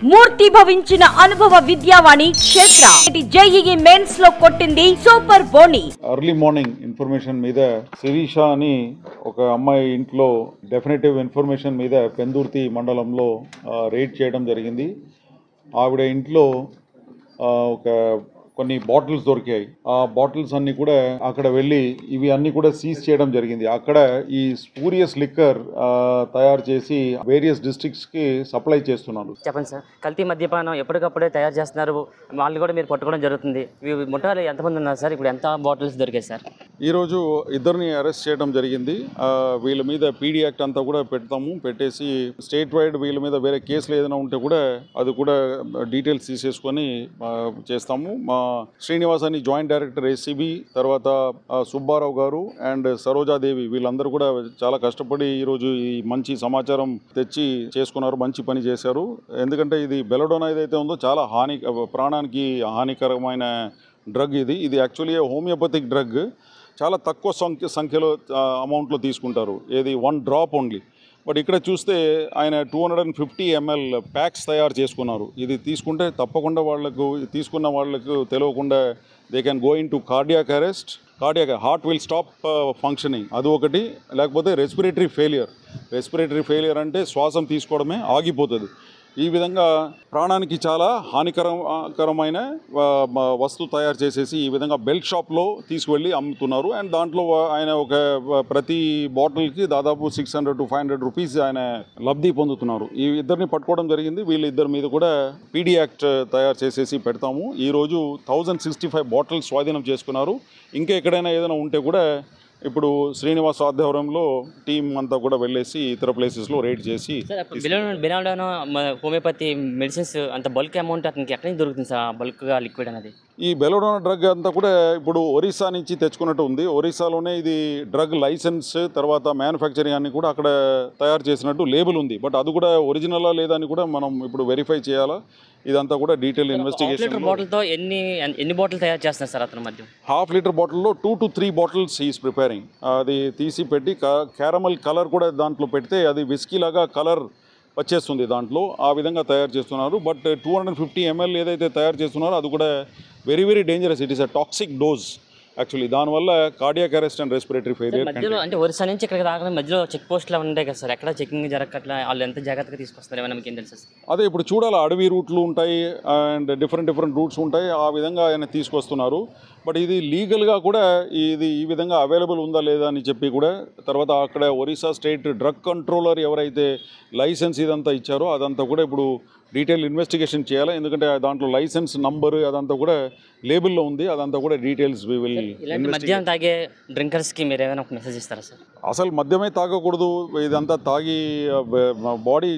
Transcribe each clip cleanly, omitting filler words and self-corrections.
మూర్తి భవించిన అనుభవ విద్యావాణి క్షేత్ర JEE mains లో కొట్టింది సూపర్ బోని. ఎర్లీ మార్నింగ్ ఇన్ఫర్మేషన్ మీద శిరీష అని ఒక అమ్మాయి ఇంట్లో డెఫినెటివ్ ఇన్ఫర్మేషన్ మీద పెందుర్తి మండలంలో రేడ్ చేయడం జరిగింది. ఆవిడ ఇంట్లో ఒక కొన్ని బాటిల్స్ దొరికాయి. ఆ బాటిల్స్ అన్ని కూడా అక్కడ వెళ్ళి ఇవి అన్ని కూడా సీజ్ చేయడం జరిగింది. అక్కడ ఈ స్పూరియస్ లిక్కర్ తయారు చేసి వేరియస్ డిస్ట్రిక్ట్స్ కి సప్లై చేస్తున్నారు. చెప్పండి సార్, కల్తీ మద్యపానం ఎప్పటికప్పుడే తయారు చేస్తున్నారు, వాళ్ళు కూడా మీరు పట్టుకోవడం జరుగుతుంది. ముఠాలు ఎంతమంది ఉన్నారు సార్? ఇప్పుడు ఎంత బాటిల్స్ దొరికాయి సార్? ఈరోజు ఇద్దరిని అరెస్ట్ చేయడం జరిగింది. వీళ్ళ మీద పీడీ యాక్ట్ అంతా కూడా పెట్టేసి స్టేట్ వైడ్ వీళ్ళ మీద వేరే కేసులు ఏదైనా ఉంటే కూడా అది కూడా డీటెయిల్స్ తీసేసుకొని చేస్తాము. మా శ్రీనివాస్ అని జాయింట్ డైరెక్టర్ ఏసీబీ, తర్వాత సుబ్బారావు గారు అండ్ సరోజాదేవి వీళ్ళందరూ కూడా చాలా కష్టపడి ఈరోజు ఈ మంచి సమాచారం తెచ్చి చేసుకున్నారు, మంచి పని చేశారు. ఎందుకంటే ఇది బెలడోనా ఏదైతే ఉందో చాలా ప్రాణానికి హానికరమైన డ్రగ్. ఇది యాక్చువల్లీ హోమియోపతిక్ డ్రగ్. చాలా తక్కువ సంఖ్యలో అమౌంట్లో తీసుకుంటారు. ఏది 1 డ్రాప్ ఓన్లీ. బట్ ఇక్కడ చూస్తే ఆయన 250 ml ప్యాక్స్ తయారు చేసుకున్నారు. ఇది తీసుకుంటే తప్పకుండా తీసుకున్న వాళ్ళకు తెలియకుండా they can go in to cardiac arrest. Heart will stop functioning, అది ఒకటి. లేకపోతే రెస్పిరేటరీ ఫెయిలియర్ అంటే శ్వాసం తీసుకోవడమే ఆగిపోతుంది. ఈ విధంగా ప్రాణానికి చాలా హానికరమైన వస్తువు తయారు చేసేసి ఈ విధంగా బెల్ట్ షాప్లో తీసుకువెళ్ళి అమ్ముతున్నారు. అండ్ దాంట్లో ఆయన ఒక ప్రతి బాటిల్కి దాదాపు 600 to 500 రూపీస్ ఆయన లబ్ధి పొందుతున్నారు. ఈ ఇద్దరిని పట్టుకోవడం జరిగింది. వీళ్ళిద్దరి మీద కూడా పీడీ యాక్ట్ తయారు చేసేసి పెడతాము. ఈరోజు 1065 బాటిల్స్ స్వాధీనం చేసుకున్నారు. ఇంకా ఎక్కడైనా ఏదైనా ఉంటే కూడా ఇప్పుడు శ్రీనివాస్ ఆధ్వర్యంలో టీం అంతా కూడా వెళ్ళేసి ఇతర ప్లేసెస్లో రేడ్ చేసి బెనాడోనా హోమియోపతి మెడిసిన్స్ అంత బల్క్ అమౌంట్ అతనికి ఎక్కడి నుంచి దొరుకుతుంది సార్? బల్క్గా లిక్విడ్ అనేది ఈ బెలడోనా డ్రగ్ అంతా కూడా ఇప్పుడు ఒరిస్సా నుంచి తెచ్చుకున్నట్టు ఉంది. ఒరిస్సాలోనే ఇది డ్రగ్ లైసెన్స్, తర్వాత మ్యానుఫ్యాక్చరింగ్ అన్ని కూడా అక్కడ తయారు చేసినట్టు లేబుల్ ఉంది. బట్ అది కూడా ఒరిజినలా లేదా అని కూడా మనం ఇప్పుడు వెరిఫై చేయాలా. ఇదంతా కూడా డీటెయిల్ ఇన్వెస్టిగేషన్. బాటిల్తో ఎన్ని బాటిల్ తయారు చేస్తున్నారు సార్ అతని మధ్య? ½ లీటర్ బాటిల్లో 2 to 3 బాటిల్స్ ఈజ్ ప్రిపేరింగ్. అది తీసి పెట్టి క్యారమల్ కలర్ కూడా దాంట్లో పెడితే అది విస్కీ లాగా కలర్ వచ్చేస్తుంది దాంట్లో. ఆ విధంగా తయారు చేస్తున్నారు. బట్ 250 ml ఏదైతే తయారు చేస్తున్నారో అది కూడా very very dangerous. It is a toxic dose actually. దానివల్ల cardiac arrest and respiratory failure. మధ్యలో అంటే ఒరిస్సా నుంచి ఇక్కడికి రాగానే మధ్యలో చెక్ పోస్టులు ఉంటాయి కదా సార్, ఎక్కడ చెకింగ్ జరగట్లా, వాళ్ళు ఎంత జాగ్రత్తగా తీసుకొస్తారు ఏమైనా మీకు ఏం తెలుసు? అదే ఇప్పుడు చూడాలి, అడవి రూట్లు ఉంటాయి అండ్ డిఫరెంట్ రూట్స్ ఉంటాయి. ఆ విధంగా ఆయన తీసుకొస్తున్నారు. బట్ ఇది లీగల్గా కూడా ఇది ఈ విధంగా అవైలబుల్ ఉందా లేదా అని చెప్పి కూడా తర్వాత అక్కడ ఒరిస్సా స్టేట్ డ్రగ్ కంట్రోలర్ ఎవరైతే లైసెన్స్ ఇదంతా ఇచ్చారో అదంతా కూడా ఇప్పుడు డీటెయిల్ ఇన్వెస్టిగేషన్ చేయాలి. ఎందుకంటే దాంట్లో లైసెన్స్ నంబర్ అదంతా కూడా లేబుల్లో ఉంది. అదంతా కూడా డీటెయిల్స్ మద్యం తాగే డ్రింకర్స్కి మీరు ఏమైనా ఒక మెసేజ్ ఇస్తారా సార్? అసలు మద్యమే తాగకూడదు. ఇదంతా తాగి బాడీ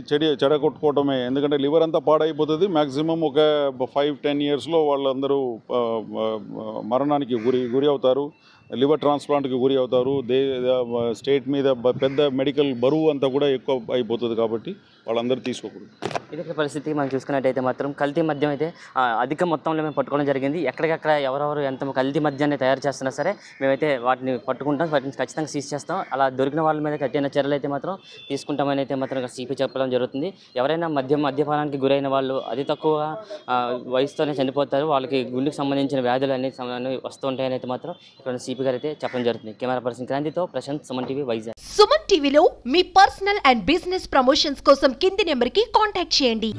చెడగొట్టుకోవటమే. ఎందుకంటే లివర్ అంతా పాడైపోతుంది. మ్యాక్సిమం ఒక 5-10 yearsలో వాళ్ళందరూ మరణానికి గురి అవుతారు. లివర్ ట్రాన్స్ప్లాంట్కి గురి అవుతారు. స్టేట్ మీద పెద్ద మెడికల్ బరువు అంతా కూడా ఎక్కువ అయిపోతుంది. కాబట్టి వాళ్ళందరూ తీసుకోకూడదు. ఇదే పరిస్థితి మనం చూసుకున్నట్టయితే మాత్రం కల్తీ మద్యం అయితే అధిక మొత్తంలో మేము పట్టుకోవడం జరిగింది. ఎక్కడికక్కడ ఎవరెవరు ఎంత కల్తీ మద్యాన్ని తయారు చేస్తున్నా సరే మేమైతే వాటిని పట్టుకుంటాం, వాటిని ఖచ్చితంగా సీజ్ చేస్తాం. అలా దొరికిన వాళ్ళ మీద కఠిన చర్యలు అయితే మాత్రం తీసుకుంటామని అయితే మాత్రం సిపి చెప్పడం జరుగుతుంది. ఎవరైనా మద్యపానానికి గురైన వాళ్ళు అతి తక్కువ వయసుతోనే చనిపోతారు. వాళ్ళకి గుండెకి సంబంధించిన వ్యాధులు అన్ని వస్తూ ఉంటాయని అయితే మాత్రం ఇక్కడ సిపి గారు అయితే చెప్పడం జరుగుతుంది. కెమెరా పర్సన్ క్రాంతితో ప్రశాంత్, సుమన్ టీవీ, వైజాగ్. సుమన్ టీవీలో మీ పర్సనల్ అండ్ బిజినెస్ ప్రమోషన్స్ కోసం కింది నెంబర్కి కాంటాక్ట్ చేయండి.